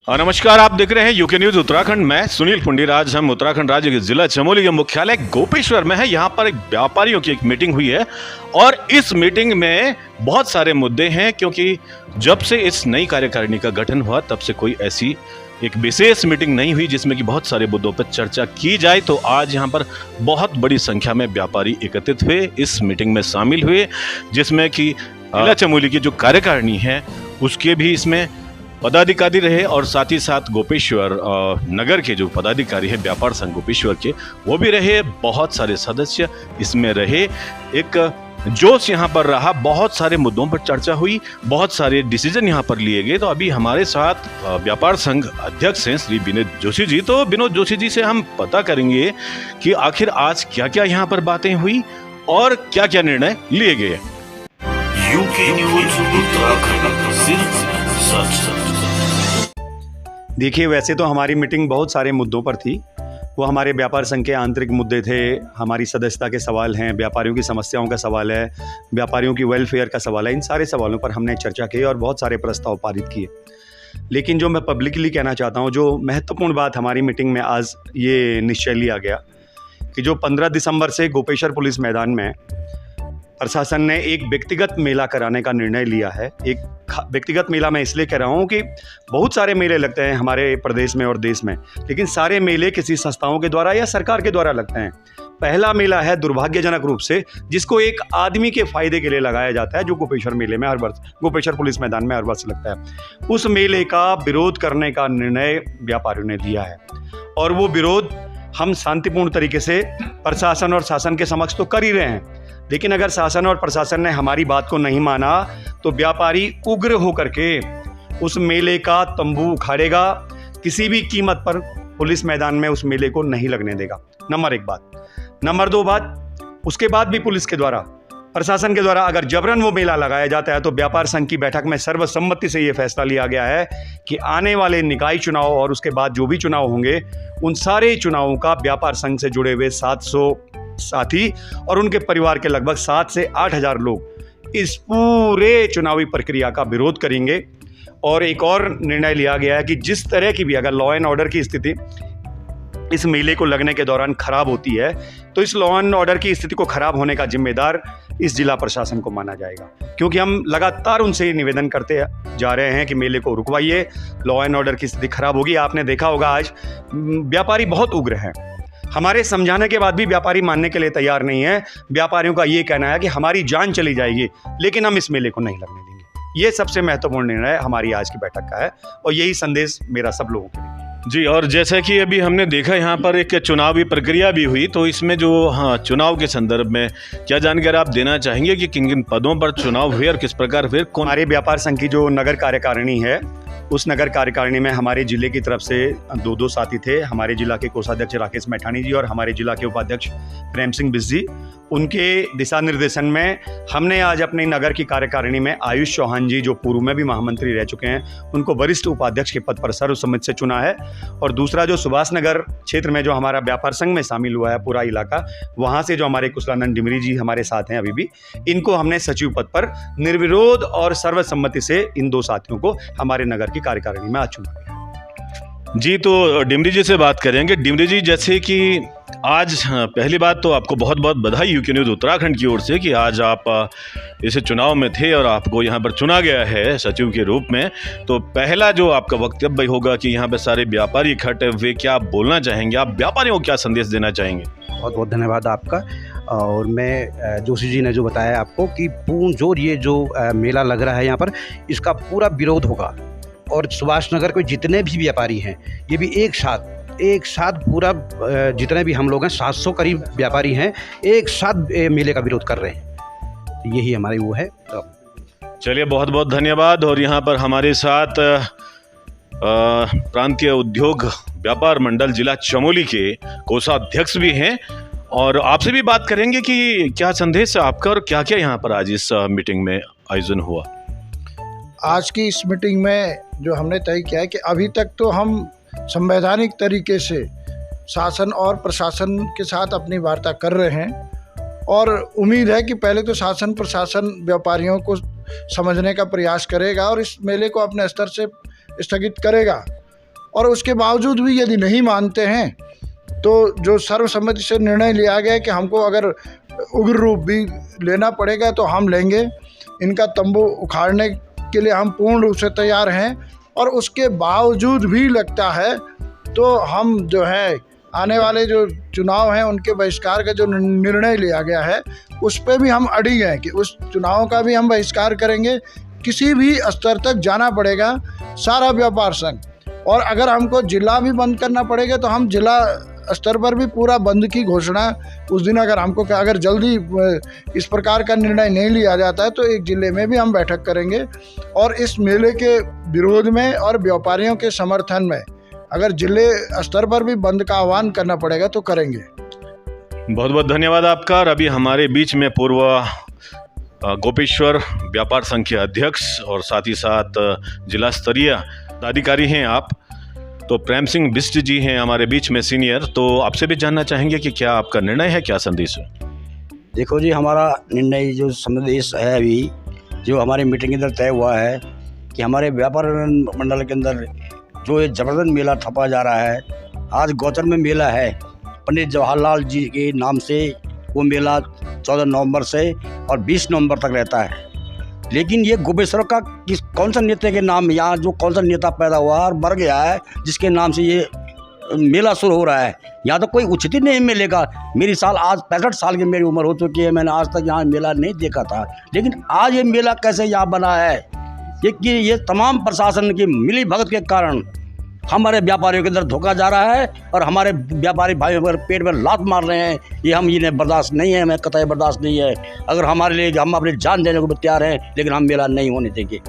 नमस्कार, आप देख रहे हैं यूके न्यूज उत्तराखंड। मैं सुनील पुंडीराज। हम उत्तराखंड राज्य के जिला चमोली के मुख्यालय गोपेश्वर में है। यहाँ पर एक व्यापारियों की एक मीटिंग हुई है और इस मीटिंग में बहुत सारे मुद्दे हैं, क्योंकि जब से इस नई कार्यकारिणी का गठन हुआ तब से कोई ऐसी एक विशेष मीटिंग नहीं हुई जिसमें कि बहुत सारे मुद्दों पर चर्चा की जाए। तो आज यहाँ पर बहुत बड़ी संख्या में व्यापारी एकत्रित हुए, इस मीटिंग में शामिल हुए, जिसमें कि जिला चमोली की जो कार्यकारिणी है उसके भी इसमें पदाधिकारी रहे और साथ ही साथ गोपेश्वर नगर के जो पदाधिकारी है व्यापार संघ गोपेश्वर के, वो भी रहे। बहुत सारे सदस्य इसमें रहे। एक जोश यहाँ पर रहा, बहुत सारे मुद्दों पर चर्चा हुई, बहुत सारे डिसीजन यहाँ पर लिए गए। तो अभी हमारे साथ व्यापार संघ अध्यक्ष हैं श्री विनोद जोशी जी। तो विनोद जोशी जी से हम पता करेंगे कि आखिर आज क्या क्या यहाँ पर बातें हुई और क्या क्या निर्णय लिए गए। यूके न्यूज उत्तराखंड, सिर्फ सच। देखिए, वैसे तो हमारी मीटिंग बहुत सारे मुद्दों पर थी। वो हमारे व्यापार संघ के आंतरिक मुद्दे थे, हमारी सदस्यता के सवाल हैं, व्यापारियों की समस्याओं का सवाल है, व्यापारियों की वेलफेयर का सवाल है। इन सारे सवालों पर हमने चर्चा की और बहुत सारे प्रस्ताव पारित किए। लेकिन जो मैं पब्लिकली कहना चाहता हूँ, जो महत्वपूर्ण बात हमारी मीटिंग में आज ये निश्चय लिया गया कि जो 15 दिसंबर से गोपेश्वर पुलिस मैदान में प्रशासन ने एक व्यक्तिगत मेला कराने का निर्णय लिया है। एक व्यक्तिगत मेला मैं इसलिए कह रहा हूँ कि बहुत सारे मेले लगते हैं हमारे प्रदेश में और देश में, लेकिन सारे मेले किसी संस्थाओं के द्वारा या सरकार के द्वारा लगते हैं। पहला मेला है दुर्भाग्यजनक रूप से जिसको एक आदमी के फायदे के लिए लगाया जाता है, जो गोपेश्वर मेले में हर वर्ष, गोपेश्वर पुलिस मैदान में हर वर्ष लगता है। उस मेले का विरोध करने का निर्णय व्यापारियों ने लिया है और वो विरोध हम शांतिपूर्ण तरीके से प्रशासन और शासन के समक्ष तो कर ही रहे हैं। लेकिन अगर शासन और प्रशासन ने हमारी बात को नहीं माना तो व्यापारी उग्र होकर के उस मेले का तंबू उखाड़ेगा, किसी भी कीमत पर पुलिस मैदान में उस मेले को नहीं लगने देगा। नंबर एक बात। नंबर दो बात, उसके बाद भी पुलिस के द्वारा, प्रशासन के द्वारा अगर जबरन वो मेला लगाया जाता है तो व्यापार संघ की बैठक में सर्वसम्मति से ये फैसला लिया गया है कि आने वाले निकाय चुनाव और उसके बाद जो भी चुनाव होंगे उन सारे चुनावों का व्यापार संघ से जुड़े हुए 700 साथी और उनके परिवार के लगभग 7 से 8 हज़ार लोग इस पूरे चुनावी प्रक्रिया का विरोध करेंगे। और एक और निर्णय लिया गया है कि जिस तरह की भी अगर लॉ एंड ऑर्डर की स्थिति इस मेले को लगने के दौरान खराब होती है तो इस लॉ एंड ऑर्डर की स्थिति को खराब होने का जिम्मेदार इस जिला प्रशासन को माना जाएगा, क्योंकि हम लगातार उनसे निवेदन करते जा रहे हैं कि मेले को रुकवाइए, लॉ एंड ऑर्डर की स्थिति खराब होगी। आपने देखा होगा आज व्यापारी बहुत उग्र हैं। हमारे समझाने के बाद भी व्यापारी मानने के लिए तैयार नहीं है। व्यापारियों का ये कहना है कि हमारी जान चली जाएगी लेकिन हम इस मेले को नहीं लगने देंगे। ये सबसे महत्वपूर्ण निर्णय हमारी आज की बैठक का है और यही संदेश मेरा सब लोगों के लिए। जी, और जैसा कि अभी हमने देखा यहाँ पर एक चुनावी प्रक्रिया भी हुई, तो इसमें जो चुनाव के संदर्भ में क्या जानकारी आप देना चाहेंगे कि किन किन पदों पर चुनाव हुए और किस प्रकार हुए? हमारे व्यापार संघ की जो नगर कार्यकारिणी है उस नगर कार्यकारिणी में हमारे जिले की तरफ से दो साथी थे। हमारे जिला के कोषाध्यक्ष राकेश मैठानी जी और हमारे जिला के उपाध्यक्ष प्रेम सिंह बिस जी। उनके दिशा निर्देशन में हमने आज अपनी नगर की कार्यकारिणी में आयुष चौहान जी, जो पूर्व में भी महामंत्री रह चुके हैं, उनको वरिष्ठ उपाध्यक्ष के पद पर सर्वसम्मति से चुना है। और दूसरा जो सुभाष नगर क्षेत्र में जो हमारा व्यापार संघ में शामिल हुआ है पूरा इलाका, वहाँ से जो हमारे कुशलानंद डिमरी जी हमारे साथ हैं अभी भी, इनको हमने सचिव पद पर निर्विरोध और सर्वसम्मति से इन दो साथियों को हमारे नगर की कार्यकारिणी में आज चुना गया। जी, तो डिमरी जी से बात करेंगे। डिमरी जी, जैसे कि आज पहली बात तो आपको बहुत बहुत बधाई यूके न्यूज़ उत्तराखंड की ओर से कि आज आप इस चुनाव में थे और आपको यहाँ पर चुना गया है सचिव के रूप में। तो पहला जो आपका वक्तव्य होगा कि यहाँ पे सारे व्यापारी इकट्ठे हुए, क्या आप बोलना चाहेंगे? आप व्यापारियों को क्या संदेश देना चाहेंगे? बहुत बहुत धन्यवाद आपका। और मैं जोशी जी ने जो बताया आपको कि पूर्ण जोर ये जो मेला लग रहा है यहाँ पर, इसका पूरा विरोध होगा और सुभाष नगर के जितने भी व्यापारी हैं ये भी एक साथ पूरा जितने भी हम लोग हैं 700 करीब व्यापारी हैं, एक साथ मेले का विरोध कर रहे हैं। यही हमारी वो है। चलिए, बहुत बहुत धन्यवाद। और यहाँ पर हमारे साथ प्रांतीय उद्योग व्यापार मंडल जिला चमोली के कोषाध्यक्ष भी हैं और आपसे भी बात करेंगे कि क्या संदेश है आपका और क्या क्या यहाँ पर आज इस मीटिंग में आयोजन हुआ। आज की इस मीटिंग में जो हमने तय किया है कि अभी तक तो हम संवैधानिक तरीके से शासन और प्रशासन के साथ अपनी वार्ता कर रहे हैं और उम्मीद है कि पहले तो शासन प्रशासन व्यापारियों को समझने का प्रयास करेगा और इस मेले को अपने स्तर से स्थगित करेगा। और उसके बावजूद भी यदि नहीं मानते हैं तो जो सर्वसम्मति से निर्णय लिया गया है कि हमको अगर उग्र रूप भी लेना पड़ेगा तो हम लेंगे। इनका तंबू उखाड़ने के लिए हम पूर्ण रूप से तैयार हैं, और उसके बावजूद भी लगता है तो हम जो है आने वाले जो चुनाव हैं उनके बहिष्कार का जो निर्णय लिया गया है उस पर भी हम अड़ी हैं कि उस चुनाव का भी हम बहिष्कार करेंगे। किसी भी स्तर तक जाना पड़ेगा सारा व्यापार संघ, और अगर हमको जिला भी बंद करना पड़ेगा तो हम जिला स्तर पर भी पूरा बंद की घोषणा उस दिन अगर जल्दी इस प्रकार का निर्णय नहीं लिया जाता है तो एक जिले में भी हम बैठक करेंगे, और इस मेले के विरोध में और व्यापारियों के समर्थन में अगर जिले स्तर पर भी बंद का आह्वान करना पड़ेगा तो करेंगे। बहुत बहुत धन्यवाद आपका। और अभी हमारे बीच में पूर्व गोपेश्वर व्यापार संघ के अध्यक्ष और साथ ही साथ जिला स्तरीय पदाधिकारी हैं आप, तो प्रेम सिंह बिष्ट जी हैं हमारे बीच में सीनियर। तो आपसे भी जानना चाहेंगे कि क्या आपका निर्णय है, क्या संदेश है? देखो जी, हमारा निर्णय जो संदेश है अभी जो हमारी मीटिंग के अंदर तय हुआ है कि हमारे व्यापार मंडल के अंदर जो ये जबरदस्त मेला थपा जा रहा है। आज गौचर में मेला है, पंडित जवाहरलाल जी के नाम से वो मेला 14 नवंबर से और 20 नवंबर तक रहता है। लेकिन ये गोपेश्वर का कौन सा नेता के नाम, यहाँ जो कौन सा नेता पैदा हुआ और मर गया है जिसके नाम से ये मेला शुरू हो रहा है, यहाँ तो कोई उचित ही नहीं मिलेगा। मेरी साल आज 65 साल की मेरी उम्र हो चुकी है, मैंने आज तक यहाँ मेला नहीं देखा था, लेकिन आज ये मेला कैसे यहाँ बना है ये तमाम प्रशासन की मिली भगत के कारण हमारे व्यापारियों के अंदर धोखा जा रहा है, और हमारे व्यापारी भाइयों पर पेट में लात मार रहे हैं। ये हम इन्हें बर्दाश्त नहीं है, हमें कतई बर्दाश्त नहीं है। अगर हमारे लिए हम अपनी जान देने को भी तैयार हैं, लेकिन हम मेला नहीं होने देंगे।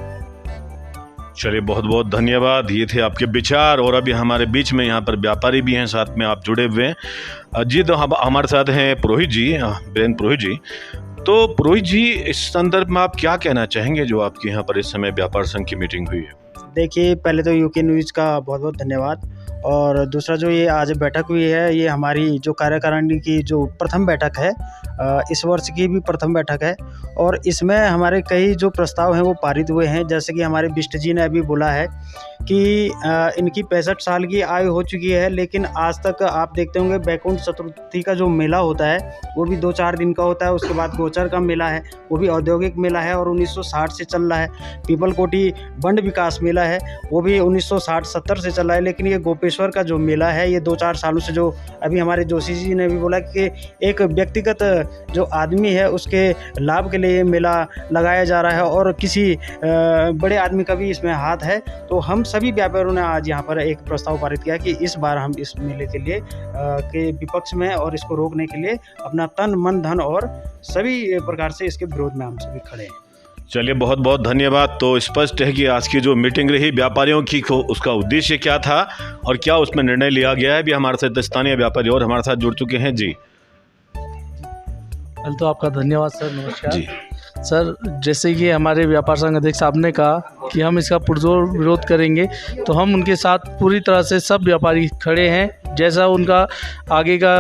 चलिए, बहुत बहुत धन्यवाद। ये थे आपके विचार। और अभी हमारे बीच में यहाँ पर व्यापारी भी हैं, साथ में आप जुड़े हुए हैं जी। तो हमारे साथ हैं पुरोहित जी, बीरेंद्र पुरोहित जी। तो पुरोहित जी, इस संदर्भ में आप क्या कहना चाहेंगे जो आपके यहाँ पर इस समय व्यापार संघ की मीटिंग हुई है? देखिए, पहले तो यूके न्यूज़ का बहुत बहुत धन्यवाद, और दूसरा जो ये आज बैठक हुई है ये हमारी जो कार्यकारिणी की जो प्रथम बैठक है, इस वर्ष की भी प्रथम बैठक है, और इसमें हमारे कई जो प्रस्ताव हैं वो पारित हुए हैं। जैसे कि हमारे बिष्ट जी ने अभी बोला है कि इनकी 65 साल की आयु हो चुकी है, लेकिन आज तक आप देखते होंगे बैकुंठ चतुर्थी का जो मेला होता है वो भी 2-4 दिन का होता है। उसके बाद गोचर का मेला है, वो भी औद्योगिक मेला है और 1960 से चल रहा है। पीपल कोटी बंड विकास मेला है, वो भी 1960-70 से चल रहा है। लेकिन ये गोपेश्वर का जो मेला है ये 2-4 सालों से, जो अभी हमारे जोशी जी ने भी बोला कि एक व्यक्तिगत जो आदमी है उसके लाभ के लिए मेला लगाया जा रहा है, और किसी बड़े आदमी का भी इसमें हाथ है। तो हम सभी व्यापारियों ने आज यहाँ पर एक प्रस्ताव पारित किया कि इस बार हम इस मेले के लिए के विपक्ष में और इसको रोकने के लिए अपना तन मन धन और सभी प्रकार से इसके विरोध में हम सभी खड़े हैं। चलिए, बहुत बहुत धन्यवाद। तो स्पष्ट है कि आज की जो मीटिंग रही व्यापारियों की, उसका उद्देश्य क्या था और क्या उसमें निर्णय लिया गया है। भी हमारे साथ स्थानीय व्यापारी और हमारे साथ जुड़ चुके हैं जी। पहले तो आपका धन्यवाद सर, नमस्कार जी। सर, जैसे कि हमारे व्यापार संघ अध्यक्ष साहब ने कहा कि हम इसका पुरजोर विरोध करेंगे, तो हम उनके साथ पूरी तरह से सब व्यापारी खड़े हैं। जैसा उनका आगे का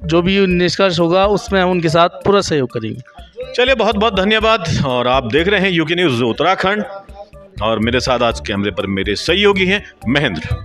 जो भी निष्कर्ष होगा उसमें हम उनके साथ पूरा सहयोग करेंगे। चलिए, बहुत बहुत धन्यवाद। और आप देख रहे हैं यूके न्यूज़ उत्तराखंड, और मेरे साथ आज कैमरे पर मेरे सहयोगी हैं महेंद्र।